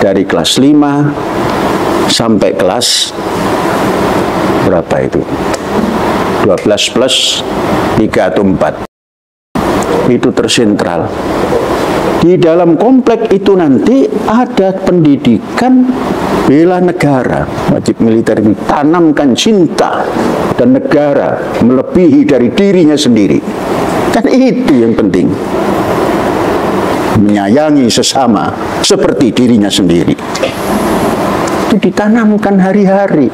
dari kelas 5 sampai kelas berapa itu? 12 plus 3 atau 4. Itu tersentral. Di dalam komplek itu nanti ada pendidikan bela negara, wajib militer, tanamkan cinta dan negara melebihi dari dirinya sendiri. Kan itu yang penting. Menyayangi sesama seperti dirinya sendiri. Itu ditanamkan hari-hari.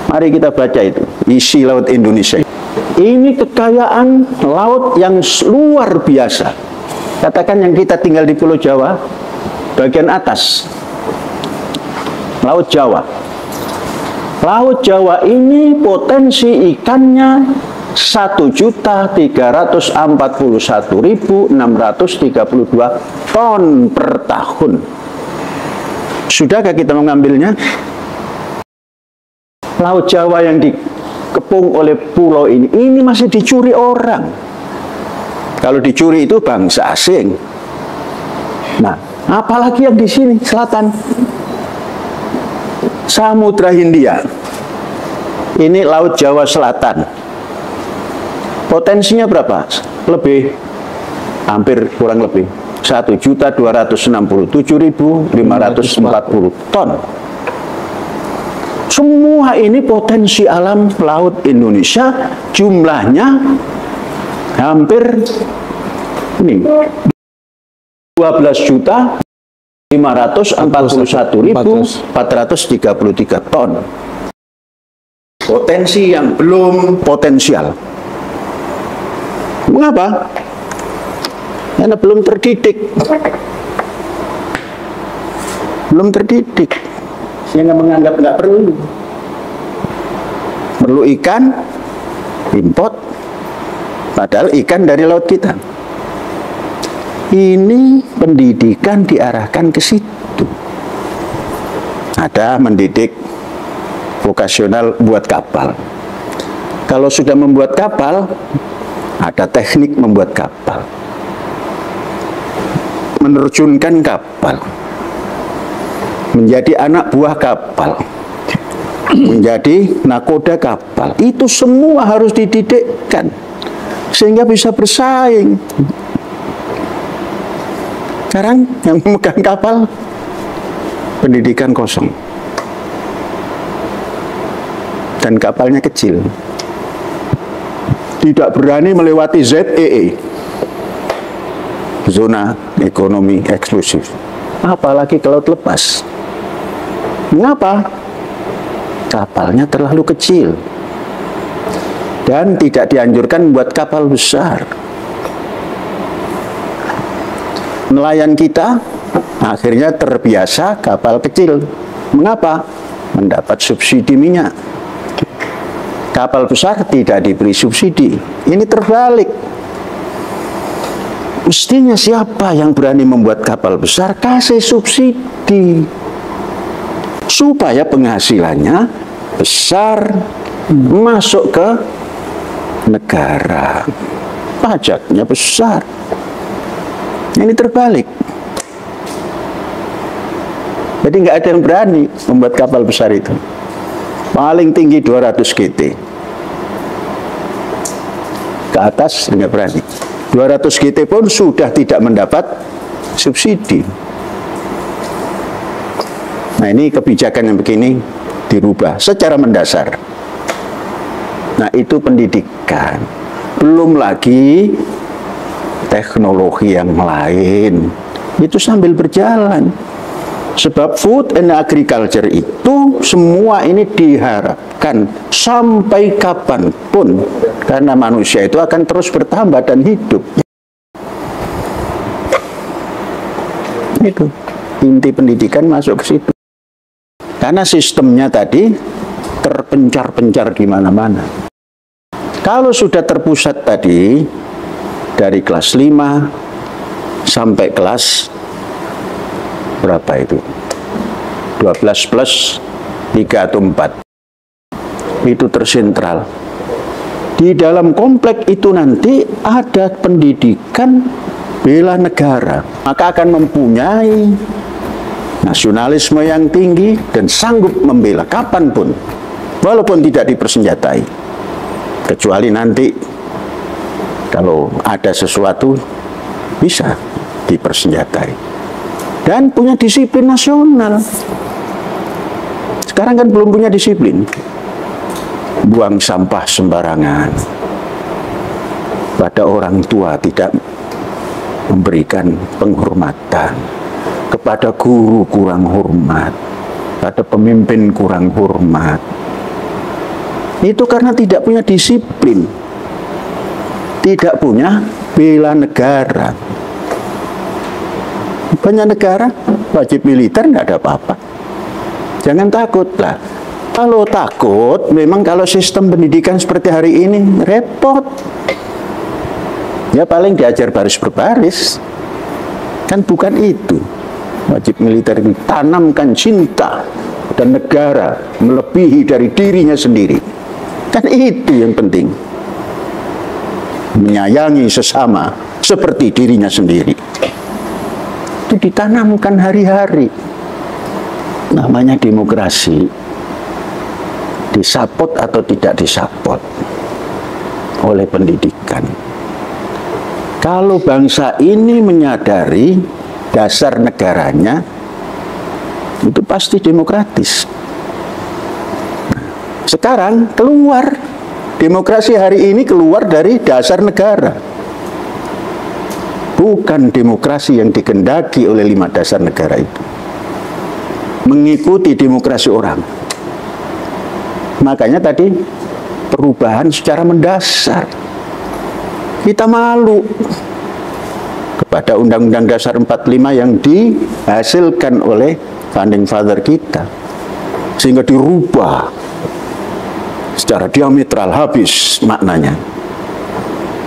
Mari kita baca itu, isi Laut Indonesia. Ini kekayaan laut yang luar biasa. Katakan yang kita tinggal di Pulau Jawa, bagian atas, Laut Jawa. Laut Jawa ini potensi ikannya 1.341.632 ton per tahun. Sudahkah kita mengambilnya? Laut Jawa yang dikepung oleh pulau ini masih dicuri orang. Kalau dicuri itu bangsa asing. Nah, apalagi yang di sini selatan, Samudra Hindia. Ini Laut Jawa Selatan. Potensinya berapa? Lebih, hampir kurang lebih 1.267.540 ton. Semua ini potensi alam laut Indonesia, jumlahnya hampir ini 12.541.433 ton. Potensi yang belum potensial. Mengapa? Karena belum terdidik. Belum terdidik. Sehingga menganggap nggak perlu. Perlu ikan, import, padahal ikan dari laut kita. Ini pendidikan diarahkan ke situ. Ada mendidik vokasional buat kapal. Kalau sudah membuat kapal, ada teknik membuat kapal. Menerjunkan kapal. Menjadi anak buah kapal, menjadi nakoda kapal, itu semua harus dididikkan sehingga bisa bersaing. Sekarang yang memegang kapal pendidikan kosong dan kapalnya kecil, tidak berani melewati ZEE, zona ekonomi eksklusif, apalagi ke laut lepas. Mengapa? Kapalnya terlalu kecil dan tidak dianjurkan buat kapal besar. Nelayan kita akhirnya terbiasa kapal kecil. Mengapa? Mendapat subsidi minyak. Kapal besar tidak diberi subsidi. Ini terbalik. Mestinya siapa yang berani membuat kapal besar, kasih subsidi supaya penghasilannya besar, masuk ke negara, pajaknya besar. Ini terbalik. Jadi nggak ada yang berani membuat kapal besar itu. Paling tinggi 200 GT. Ke atas nggak berani. 200 GT pun sudah tidak mendapat subsidi. Nah, ini kebijakan yang begini dirubah secara mendasar. Nah, itu pendidikan. Belum lagi teknologi yang lain. Itu sambil berjalan. Sebab food and agriculture itu semua ini diharapkan sampai kapanpun. Karena manusia itu akan terus bertambah dan hidup. Itu inti pendidikan masuk ke situ. Karena sistemnya tadi terpencar-pencar di mana-mana. Kalau sudah terpusat tadi, dari kelas 5 sampai kelas berapa itu? 12 plus 3 atau 4. Itu tersentral. Di dalam komplek itu nanti ada pendidikan bela negara. Maka akan mempunyai nasionalisme yang tinggi dan sanggup membela kapanpun, walaupun tidak dipersenjatai. Kecuali nanti kalau ada sesuatu bisa dipersenjatai. Dan punya disiplin nasional. Sekarang kan belum punya disiplin. Buang sampah sembarangan. Pada orang tua tidak memberikan penghormatan. Kepada guru kurang hormat. Pada pemimpin kurang hormat. Itu karena tidak punya disiplin. Tidak punya bela negara. Banyak negara wajib militer, tidak ada apa-apa. Jangan takut lah. Kalau takut, memang kalau sistem pendidikan seperti hari ini, repot. Ya paling diajar baris berbaris. Kan bukan itu. Wajib militer itu tanamkan cinta dan negara melebihi dari dirinya sendiri. Kan itu yang penting. Menyayangi sesama seperti dirinya sendiri. Itu ditanamkan hari-hari. Namanya demokrasi. Disapot atau tidak disapot oleh pendidikan. Kalau bangsa ini menyadari dasar negaranya, itu pasti demokratis. Sekarang keluar, demokrasi hari ini keluar dari dasar negara. Bukan demokrasi yang dikehendaki oleh 5 dasar negara itu. Mengikuti demokrasi orang. Makanya tadi perubahan secara mendasar. Kita malu kepada Undang-Undang Dasar 45 yang dihasilkan oleh founding father kita. Sehingga dirubah secara diametral habis maknanya.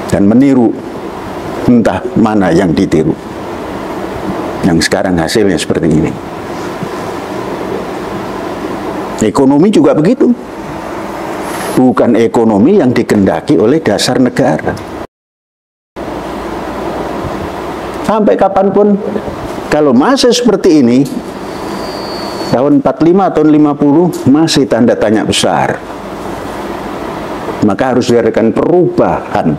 Dan meniru entah mana yang ditiru. Yang sekarang hasilnya seperti ini. Ekonomi juga begitu. Bukan ekonomi yang dikehendaki oleh dasar negara. Sampai kapanpun, kalau masih seperti ini, tahun 45, tahun 50, masih tanda tanya besar. Maka harus diadakan perubahan.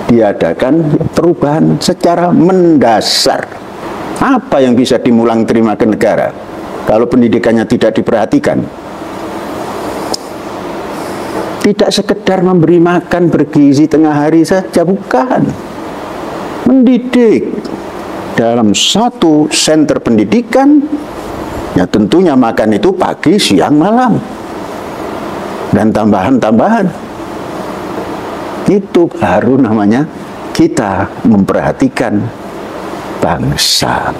Diadakan perubahan secara mendasar. Apa yang bisa dimulang terima ke negara kalau pendidikannya tidak diperhatikan? Tidak sekedar memberi makan bergizi tengah hari saja, bukan. Mendidik dalam satu center pendidikan, ya tentunya makan itu pagi, siang, malam. Dan tambahan-tambahan. Itu baru namanya kita memperhatikan bangsa.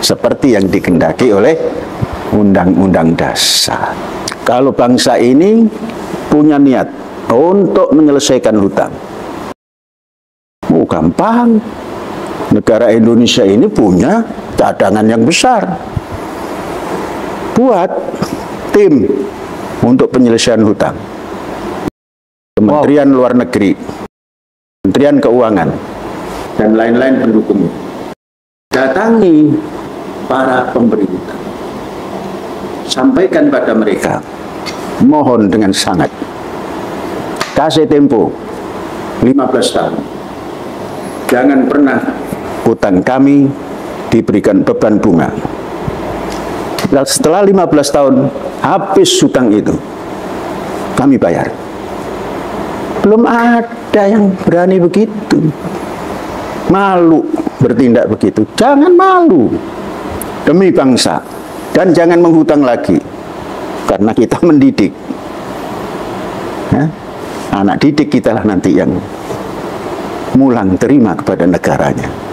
Seperti yang dikehendaki oleh Undang-Undang Dasar. Kalau bangsa ini punya niat untuk menyelesaikan hutang, gampang. Negara Indonesia ini punya cadangan yang besar. Buat tim untuk penyelesaian hutang. Kementerian Luar Negeri, Kementerian Keuangan, dan lain-lain pendukung. Datangi para pemerintah. Sampaikan pada mereka. Mohon dengan sangat. Kasih tempo 15 tahun. Jangan pernah hutang kami diberikan beban bunga. Setelah 15 tahun habis hutang itu, kami bayar. Belum ada yang berani begitu. Malu bertindak begitu. Jangan malu demi bangsa. Dan jangan menghutang lagi. Karena kita mendidik. Ya? Anak didik kita lah nanti yang mulang terima kepada negaranya.